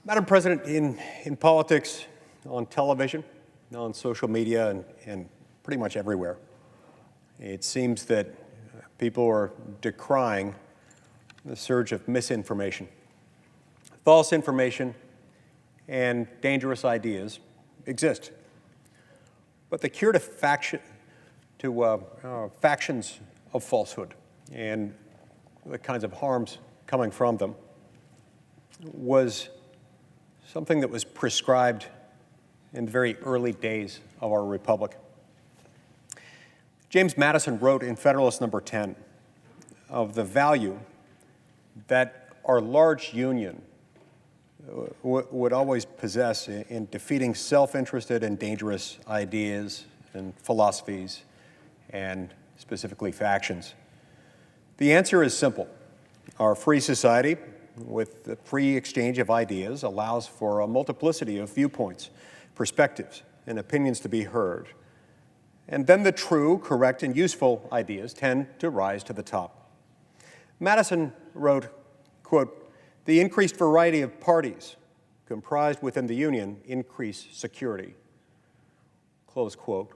Madam President, in politics, on television, on social media, and pretty much everywhere, it seems that people are decrying the surge of misinformation. False information and dangerous ideas exist. But the cure to factions of falsehood and the kinds of harms coming from them was something that was prescribed in the very early days of our republic. James Madison wrote in Federalist Number 10 of the value that our large union would always possess in defeating self-interested and dangerous ideas and philosophies, and specifically factions. The answer is simple. Our free society, with the free exchange of ideas, allows for a multiplicity of viewpoints, perspectives, and opinions to be heard. And then the true, correct, and useful ideas tend to rise to the top. Madison wrote, quote, "The increased variety of parties comprised within the Union increase security," close quote.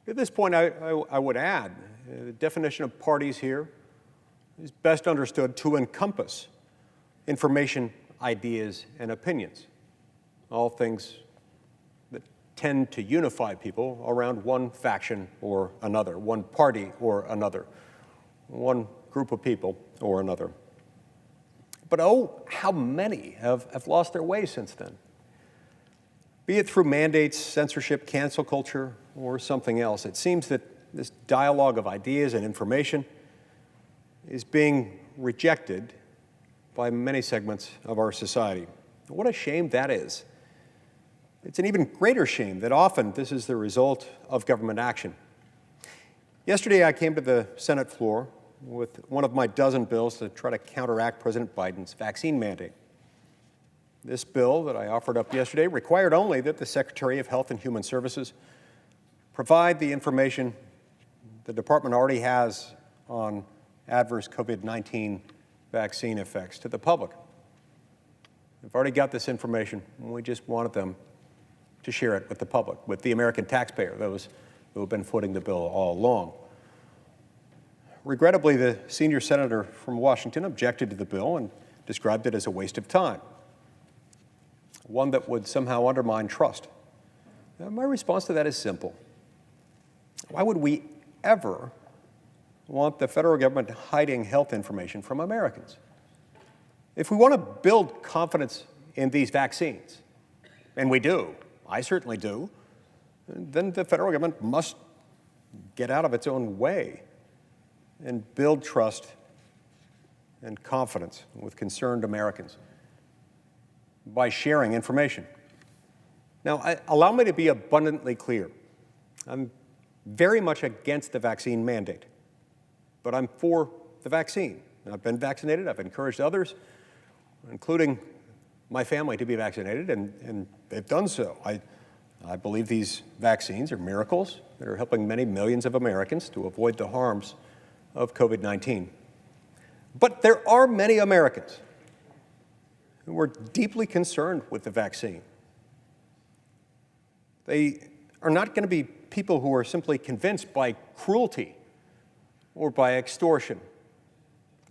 At this point, I would add, the definition of parties here is best understood to encompass information, ideas, and opinions, all things that tend to unify people around one faction or another, one party or another, one group of people or another. But oh, how many have lost their way since then? Be it through mandates, censorship, cancel culture, or something else, it seems that this dialogue of ideas and information is being rejected by many segments of our society. What a shame that is. It's an even greater shame that often this is the result of government action. Yesterday, I came to the Senate floor with one of my dozen bills to try to counteract President Biden's vaccine mandate. This bill that I offered up yesterday required only that the Secretary of Health and Human Services provide the information the department already has on adverse COVID-19 vaccine effects to the public. We've already got this information, and we just wanted them to share it with the public, with the American taxpayer, those who have been footing the bill all along. Regrettably, the senior senator from Washington objected to the bill and described it as a waste of time, one that would somehow undermine trust. Now, my response to that is simple. Why would we ever want the federal government hiding health information from Americans? If we want to build confidence in these vaccines, and we do, I certainly do, then the federal government must get out of its own way and build trust and confidence with concerned Americans by sharing information. Now, allow me to be abundantly clear. I'm very much against the vaccine mandate, but I'm for the vaccine. I've been vaccinated. I've encouraged others, including my family, to be vaccinated, and they've done so. I believe these vaccines are miracles that are helping many millions of Americans to avoid the harms of COVID-19. But there are many Americans who are deeply concerned with the vaccine. They are not going to be people who are simply convinced by cruelty or by extortion.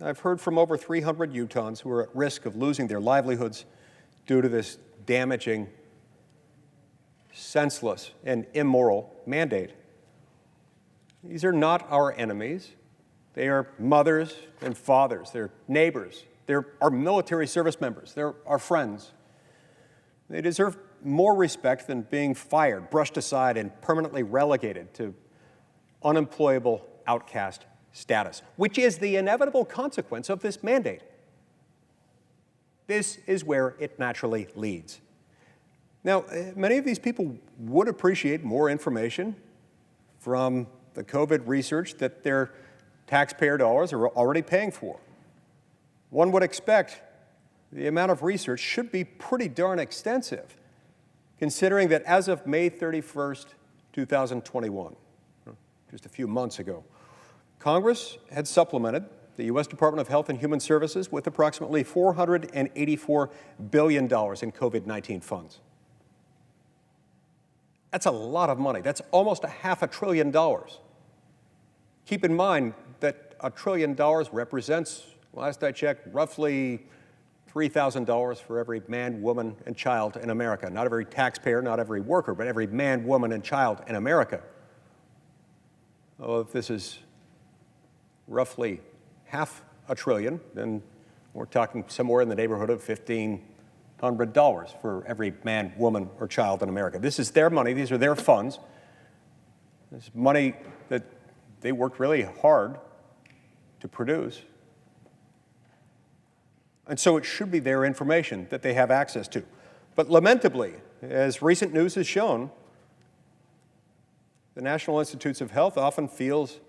I've heard from over 300 Utahns who are at risk of losing their livelihoods due to this damaging, senseless, and immoral mandate. These are not our enemies. They are mothers and fathers. They're neighbors. They're our military service members. They're our friends. They deserve more respect than being fired, brushed aside, and permanently relegated to unemployable outcast status, which is the inevitable consequence of this mandate. This is where it naturally leads. Now, many of these people would appreciate more information from the COVID research that their taxpayer dollars are already paying for. One would expect the amount of research should be pretty darn extensive, considering that as of May 31st, 2021, just a few months ago, Congress had supplemented the U.S. Department of Health and Human Services with approximately $484 billion in COVID-19 funds. That's a lot of money. That's almost $500 billion. Keep in mind that $1 trillion represents, last I checked, roughly $3,000 for every man, woman, and child in America. Not every taxpayer, not every worker, but every man, woman, and child in America. Oh, if this is roughly $500 billion, then we're talking somewhere in the neighborhood of $1,500 for every man, woman, or child in America. This is their money. These are their funds. This money that they worked really hard to produce. And so it should be their information that they have access to. But lamentably, as recent news has shown, the National Institutes of Health often feels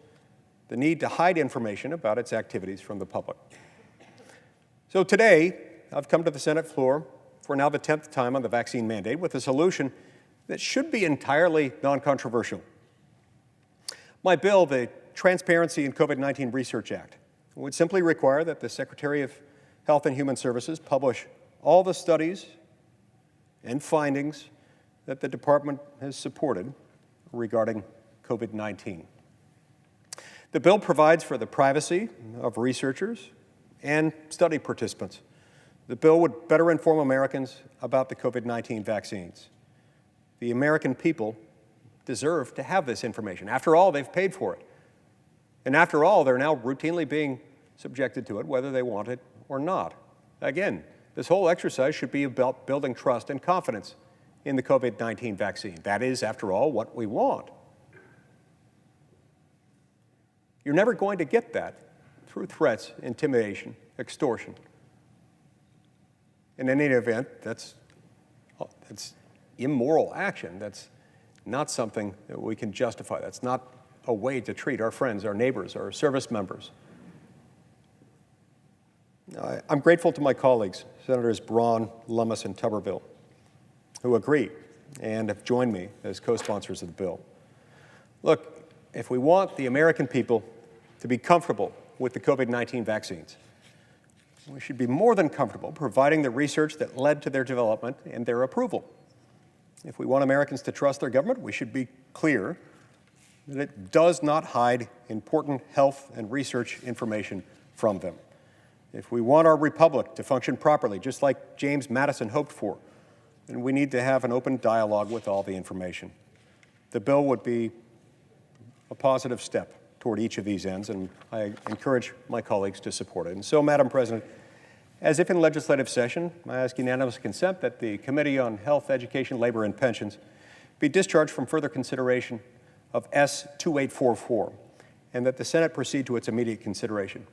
the need to hide information about its activities from the public. So today, I've come to the Senate floor for now the 10th time on the vaccine mandate with a solution that should be entirely non-controversial. My bill, the Transparency in COVID-19 Research Act, would simply require that the Secretary of Health and Human Services publish all the studies and findings that the department has supported regarding COVID-19. The bill provides for the privacy of researchers and study participants. The bill would better inform Americans about the COVID-19 vaccines. The American people deserve to have this information. After all, they've paid for it. And after all, they're now routinely being subjected to it, whether they want it or not. Again, this whole exercise should be about building trust and confidence in the COVID-19 vaccine. That is, after all, what we want. You're never going to get that through threats, intimidation, extortion. In any event, that's immoral action. That's not something that we can justify. That's not a way to treat our friends, our neighbors, our service members. I'm grateful to my colleagues, Senators Braun, Lummis, and Tuberville, who agree and have joined me as co-sponsors of the bill. Look, if we want the American people to be comfortable with the COVID-19 vaccines, we should be more than comfortable providing the research that led to their development and their approval. If we want Americans to trust their government, we should be clear that it does not hide important health and research information from them. If we want our republic to function properly, just like James Madison hoped for, then we need to have an open dialogue with all the information. The bill would be a positive step toward each of these ends, and I encourage my colleagues to support it. And so, Madam President, as if in legislative session, I ask unanimous consent that the Committee on Health, Education, Labor, and Pensions be discharged from further consideration of S-2844, and that the Senate proceed to its immediate consideration.